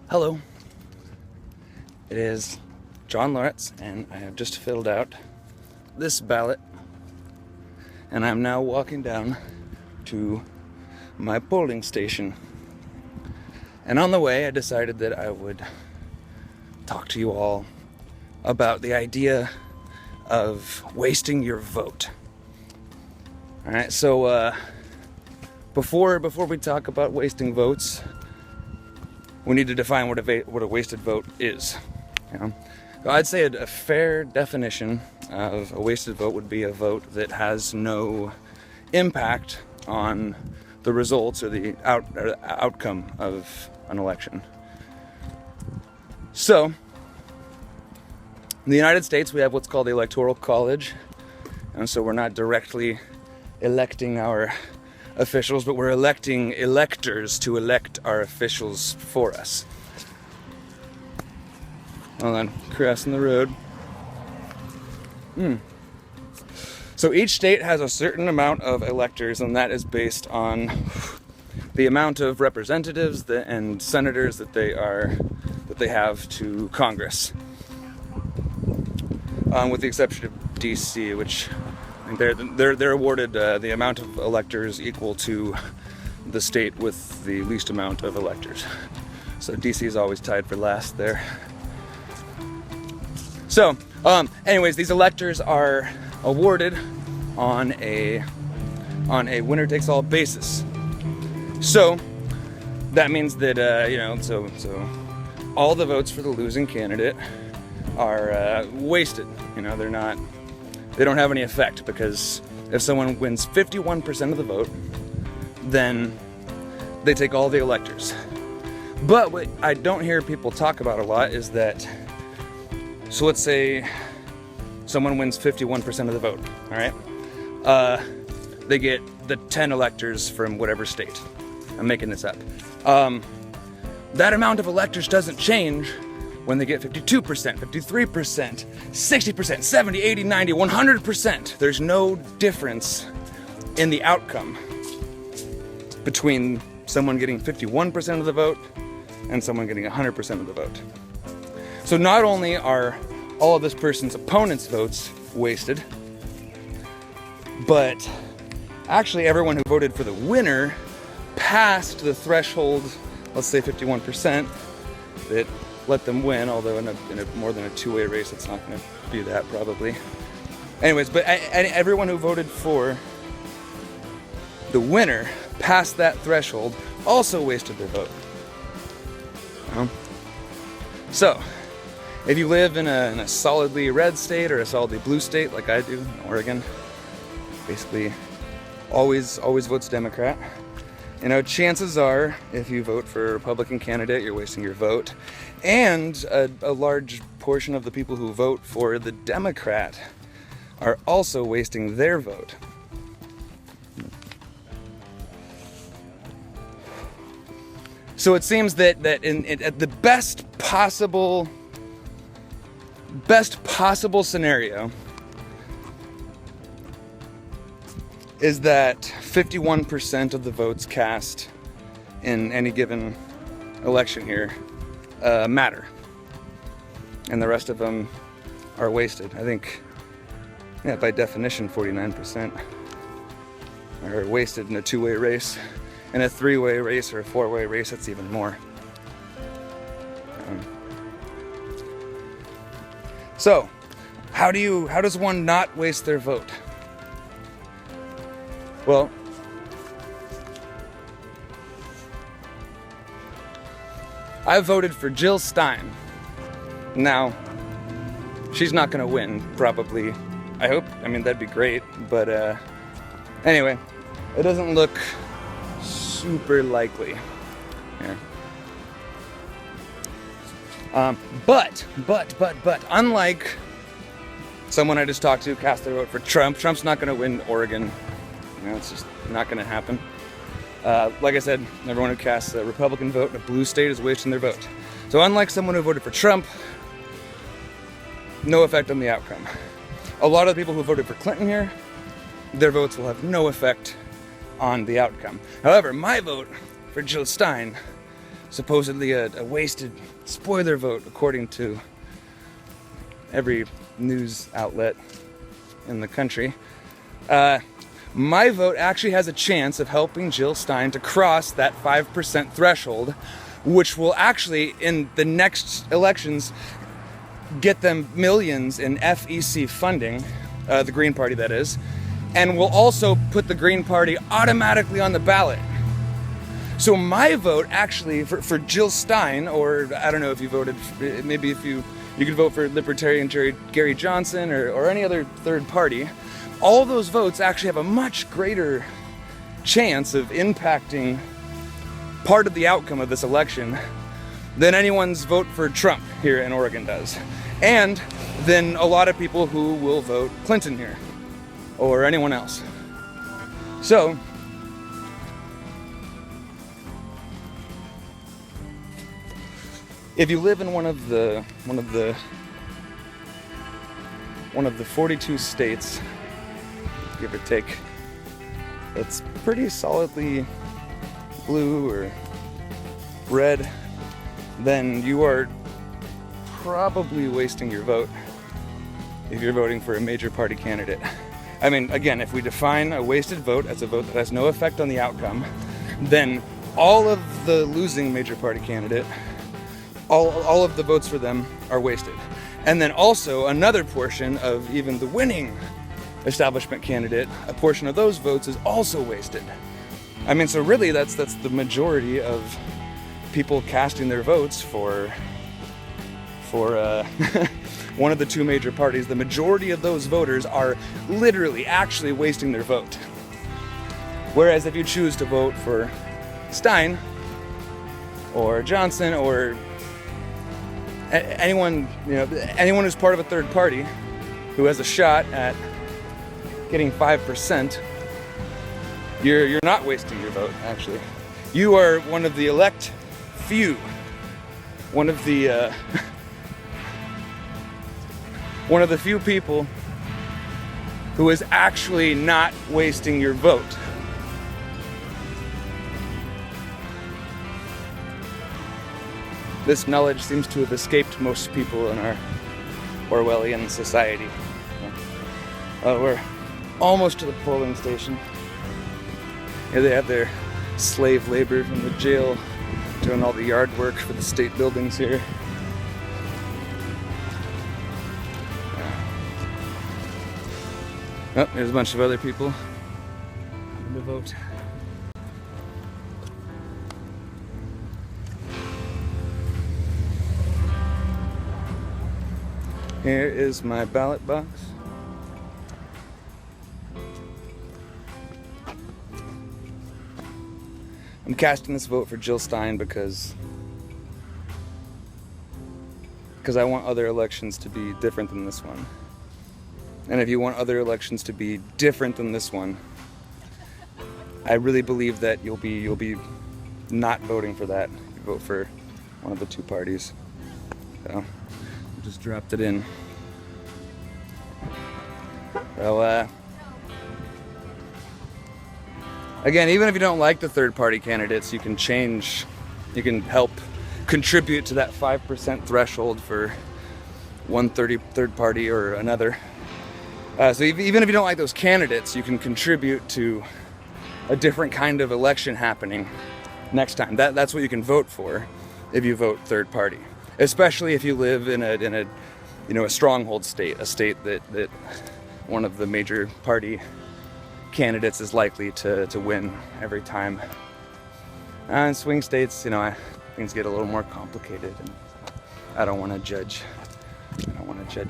Hello, it is John Laurits, and I have just filled out this ballot, and I'm now walking down to my polling station. And on the way, I decided that I would talk to you all about the idea of wasting your vote. All right, so before we talk about wasting votes, we need to define what a wasted vote is. You know? So I'd say a fair definition of a wasted vote would be a vote that has no impact on the results or the outcome of an election. So, in the United States, we have what's called the Electoral College, and so we're not directly electing our officials, but we're electing electors to elect our officials for us. Hold on, crossing the road. So each state has a certain amount of electors, and that is based on the amount of representatives and senators that they have to Congress, with the exception of DC, which they're awarded the amount of electors equal to the state with the least amount of electors. So DC is always tied for last there. So, anyways, these electors are awarded on a winner-takes-all basis. So that means that so all the votes for the losing candidate are wasted. They don't have any effect, because if someone wins 51% of the vote, then they take all the electors. But what I don't hear people talk about a lot is that, so let's say someone wins 51% of the vote, all right? They get the 10 electors from whatever state. I'm making this up. That amount of electors doesn't change when they get 52%, 53%, 60%, 70, 80, 90, 100%. There's no difference in the outcome between someone getting 51% of the vote and someone getting 100% of the vote. So not only are all of this person's opponent's votes wasted, but actually everyone who voted for the winner passed the threshold, let's say 51%, that let them win, although in a more than a two-way race, it's not going to be that probably. Anyways, but everyone who voted for the winner passed that threshold, also wasted their vote. So, if you live in a solidly red state or a solidly blue state, like I do in Oregon, basically always votes Democrat. Chances are, if you vote for a Republican candidate, you're wasting your vote. And a large portion of the people who vote for the Democrat are also wasting their vote. So it seems that at the best possible scenario is that 51% of the votes cast in any given election here matter, and the rest of them are wasted. I think, by definition, 49% are wasted in a two-way race. In a three-way race or a four-way race, that's even more. So, how does one not waste their vote? Well, I voted for Jill Stein. Now, she's not going to win, probably. I hope. That'd be great. But anyway, it doesn't look super likely. Yeah. But, unlike someone I just talked to cast their vote for Trump, Trump's not going to win Oregon. It's just not going to happen. Like I said, everyone who casts a Republican vote in a blue state is wasting their vote. So unlike someone who voted for Trump, no effect on the outcome. A lot of the people who voted for Clinton here, their votes will have no effect on the outcome. However, my vote for Jill Stein supposedly a wasted spoiler vote, according to every news outlet in the country. My vote actually has a chance of helping Jill Stein to cross that 5% threshold, which will actually, in the next elections, get them millions in FEC funding, the Green Party that is, and will also put the Green Party automatically on the ballot. So my vote actually for Jill Stein, or I don't know if you voted, maybe if you could vote for Libertarian Gary Johnson or any other third party, all those votes actually have a much greater chance of impacting part of the outcome of this election than anyone's vote for Trump here in Oregon does. And than a lot of people who will vote Clinton here, or anyone else. So, if you live in one of the 42 states, give or take, that's pretty solidly blue or red, then you are probably wasting your vote if you're voting for a major party candidate. I mean, again, if we define a wasted vote as a vote that has no effect on the outcome, then all of the losing major party candidate, all of the votes for them are wasted. And then also another portion of even the winning establishment candidate, a portion of those votes is also wasted. I mean, so really that's the majority of people casting their votes for one of the two major parties. The majority of those voters are literally actually wasting their vote. Whereas if you choose to vote for Stein or Johnson or anyone who's part of a third party who has a shot at getting 5%, you're not wasting your vote, actually. You are one of the elect few, one of the few people who is actually not wasting your vote. This knowledge seems to have escaped most people in our Orwellian society. We're almost to the polling station. Here they have their slave labor from the jail doing all the yard work for the state buildings here. Oh, there's a bunch of other people to vote. Here is my ballot box. I'm casting this vote for Jill Stein because I want other elections to be different than this one. And if you want other elections to be different than this one, I really believe that you'll be not voting for that. You vote for one of the two parties. So I just dropped it in. So again, even if you don't like the third party candidates, you can help contribute to that 5% threshold for one third party or another. So even if you don't like those candidates, you can contribute to a different kind of election happening next time. That's what you can vote for if you vote third party, especially if you live in a stronghold state, a state that one of the major party candidates is likely to win every time. In swing states, things get a little more complicated, and I don't want to judge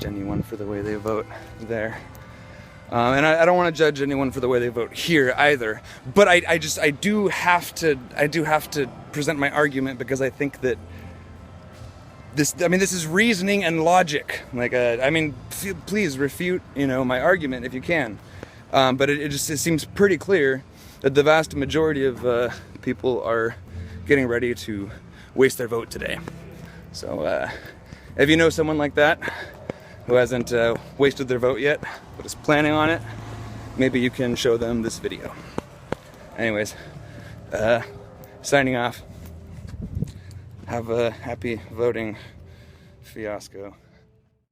anyone for the way they vote there. And I don't want to judge anyone for the way they vote here either. But I do have to present my argument, because I think that this is reasoning and logic. Please refute, my argument if you can. But it seems pretty clear that the vast majority of people are getting ready to waste their vote today. So if you know someone like that who hasn't wasted their vote yet, but is planning on it, maybe you can show them this video. Anyways, signing off. have a happy voting fiasco.